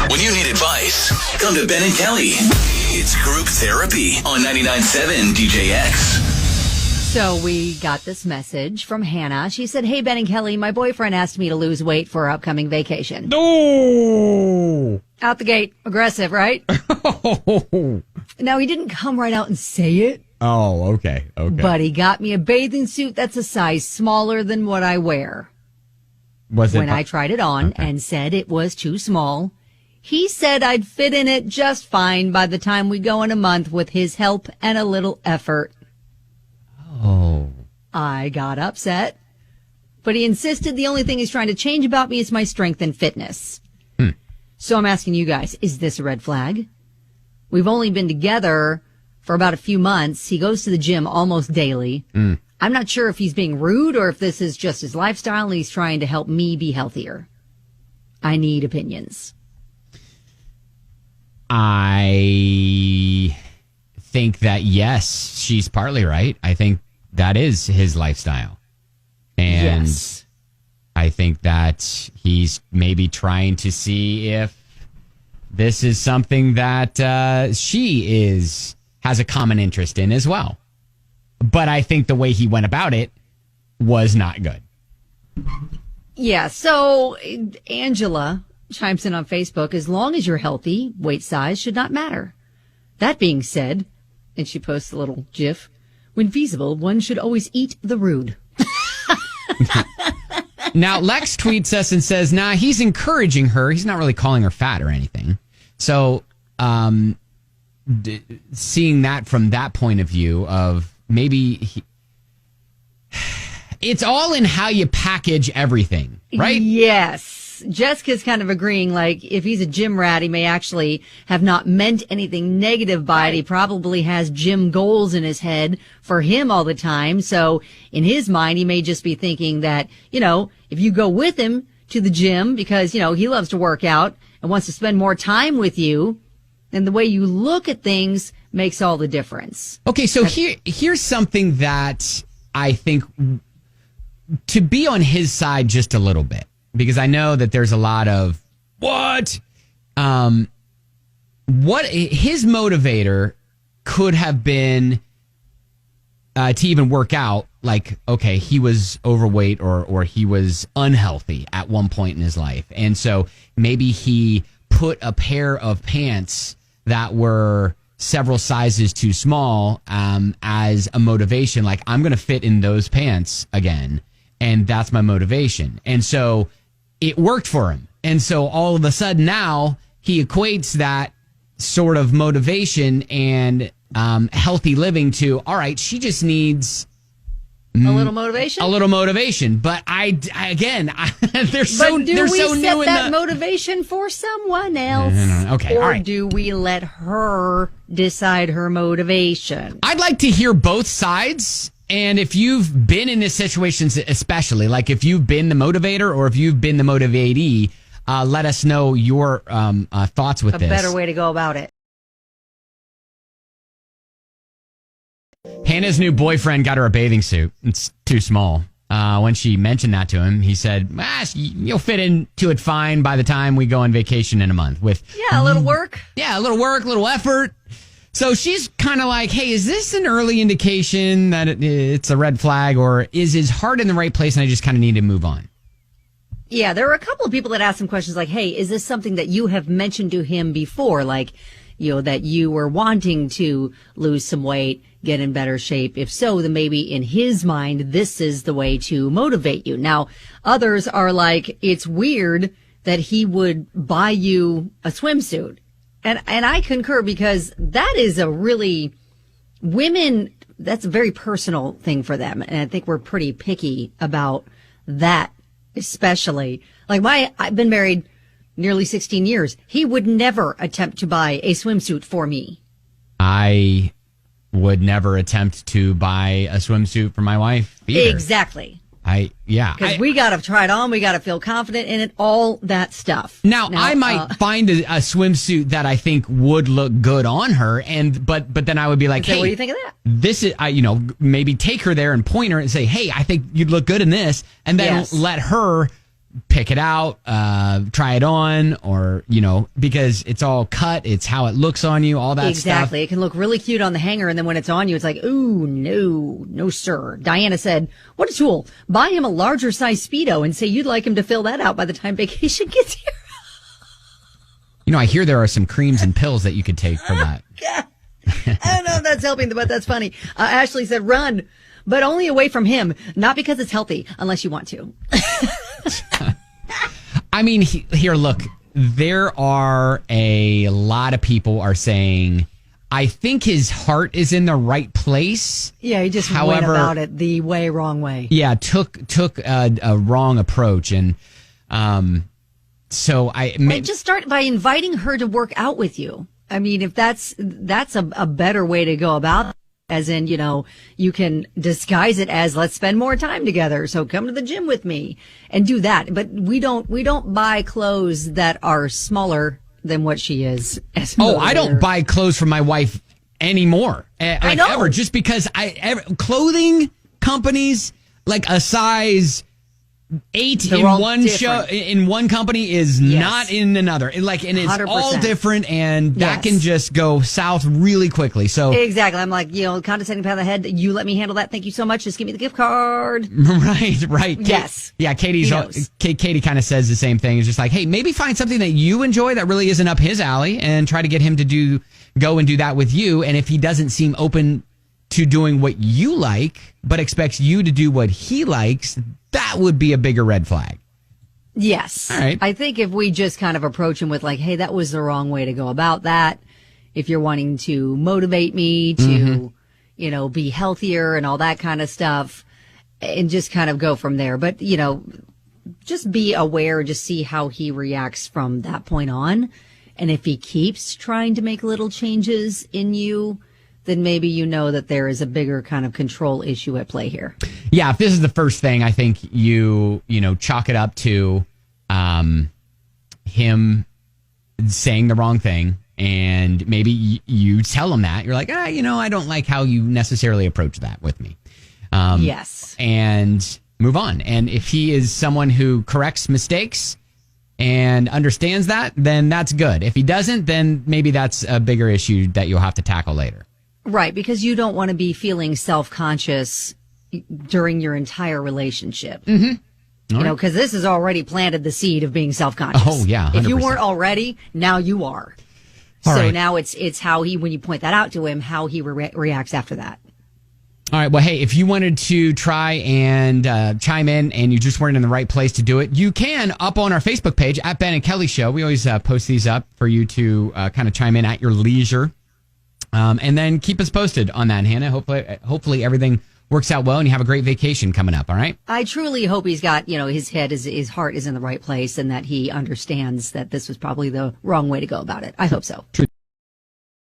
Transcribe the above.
When you need advice, come to Ben and Kelly. It's group therapy on 99.7 DJX. So we got this message from Hannah. She said, "Hey, Ben and Kelly, my boyfriend asked me to lose weight for our upcoming vacation." No! Out the gate. Aggressive, right? Now, he didn't come right out and say it. Oh, okay. But he got me a bathing suit that's a size smaller than what I wear. When I tried it on and said it was too small, he said I'd fit in it just fine by the time we go in a month with his help and a little effort. Oh. I got upset, but he insisted the only thing he's trying to change about me is my strength and fitness. So I'm asking you guys, is this a red flag? We've only been together for about a few months. He goes to the gym almost daily. I'm not sure if he's being rude or if this is just his lifestyle and he's trying to help me be healthier. I need opinions. I think that, yes, she's partly right. I think that is his lifestyle. And yes. I think that he's maybe trying to see if this is something that she has a common interest in as well. But I think the way he went about it was not good. Yeah, so Angela chimes in on Facebook, as long as you're healthy, weight size should not matter. That being said, and she posts a little gif, when feasible, one should always eat the rude. Now, Lex tweets us and says, nah, he's encouraging her. He's not really calling her fat or anything. So seeing that from that point of view of maybe it's all in how you package everything, right? Yes. Jessica's kind of agreeing, like, if he's a gym rat, he may actually have not meant anything negative by it. He probably has gym goals in his head for him all the time. So in his mind, he may just be thinking that, if you go with him to the gym because, he loves to work out and wants to spend more time with you, then the way you look at things makes all the difference. Okay, so here's something that I think to be on his side just a little bit, because I know that there's a lot of what his motivator could have been to even work out. Like, okay, he was overweight or he was unhealthy at one point in his life. And so maybe he put a pair of pants that were several sizes too small as a motivation. Like, I'm going to fit in those pants again. And that's my motivation. And so it worked for him. And so all of a sudden now he equates that sort of motivation and healthy living to, all right, she just needs a little motivation. A little motivation. But they're so new. Do we set that motivation for someone else? Okay, or all right. Do we let her decide her motivation? I'd like to hear both sides. And if you've been in this situation, especially, like if you've been the motivator or if you've been the motivatee, let us know your thoughts with this. A better way to go about it. Hannah's new boyfriend got her a bathing suit. It's too small. When she mentioned that to him, he said, you'll fit into it fine by the time we go on vacation in a month. A little work. Yeah, a little effort. So she's kind of like, hey, is this an early indication that it's a red flag, or is his heart in the right place and I just kind of need to move on? Yeah, there were a couple of people that asked some questions like, hey, is this something that you have mentioned to him before? Like, that you were wanting to lose some weight, get in better shape. If so, then maybe in his mind, this is the way to motivate you. Now, others are like, it's weird that he would buy you a swimsuit. And I concur, because that is that's a very personal thing for them. And I think we're pretty picky about that, especially. Like I've been married nearly 16 years. He would never attempt to buy a swimsuit for me. I would never attempt to buy a swimsuit for my wife either. Exactly. Because we got to try it on. We got to feel confident in it, all that stuff. Now I might find a swimsuit that I think would look good on her. But then I would be like, hey, what do you think of that? This is, maybe take her there and point her and say, hey, I think you'd look good in this. And then let her pick it out, try it on, or, because it's all cut. It's how it looks on you, all that stuff. Exactly. It can look really cute on the hanger, and then when it's on you, it's like, ooh, no, sir. Diana said, what a tool. Buy him a larger size Speedo and say you'd like him to fill that out by the time vacation gets here. I hear there are some creams and pills that you could take for that. I don't know if that's helping, but that's funny. Ashley said, run, but only away from him. Not because it's healthy, unless you want to. I mean, here, look, there are a lot of people are saying, I think his heart is in the right place. Yeah, he just went about it the wrong way. Yeah, took a wrong approach. And so just start by inviting her to work out with you. I mean, if that's a better way to go about it. As in, you can disguise it as let's spend more time together. So come to the gym with me and do that. But we don't buy clothes that are smaller than what she is. I don't buy clothes for my wife anymore. I know. Ever, just because clothing companies, like a size 8 They're in all one different. in one company is not in another. And it's 100%. all different, and that can just go south really quickly. So exactly, I'm like, condescending pat on the head. You let me handle that. Thank you so much. Just give me the gift card. Right. Yes. Yeah. Katie kind of says the same thing. It's just like, hey, maybe find something that you enjoy that really isn't up his alley, and try to get him to go and do that with you. And if he doesn't seem open to doing what you like, but expects you to do what he likes, that would be a bigger red flag. Yes. All right. I think if we just kind of approach him with like, hey, that was the wrong way to go about that. If you're wanting to motivate me to, be healthier and all that kind of stuff, and just kind of go from there. But, just be aware, just see how he reacts from that point on. And if he keeps trying to make little changes in you, then maybe that there is a bigger kind of control issue at play here. Yeah, if this is the first thing, I think you chalk it up to him saying the wrong thing, and maybe you tell him that. You're like, I don't like how you necessarily approach that with me. Yes. And move on. And if he is someone who corrects mistakes and understands that, then that's good. If he doesn't, then maybe that's a bigger issue that you'll have to tackle later. Right, because you don't want to be feeling self-conscious during your entire relationship. Mm-hmm. Because this has already planted the seed of being self-conscious. Oh, yeah, 100%. If you weren't already, now you are. All so right. now it's how when you point that out to him, how he reacts after that. All right. Well, hey, if you wanted to try and chime in and you just weren't in the right place to do it, you can up on our Facebook page at Ben and Kelly Show. We always post these up for you to kind of chime in at your leisure. And then keep us posted on that, Hannah. Hopefully everything works out well and you have a great vacation coming up. All right. I truly hope he's got, his heart is in the right place and that he understands that this was probably the wrong way to go about it. I hope so.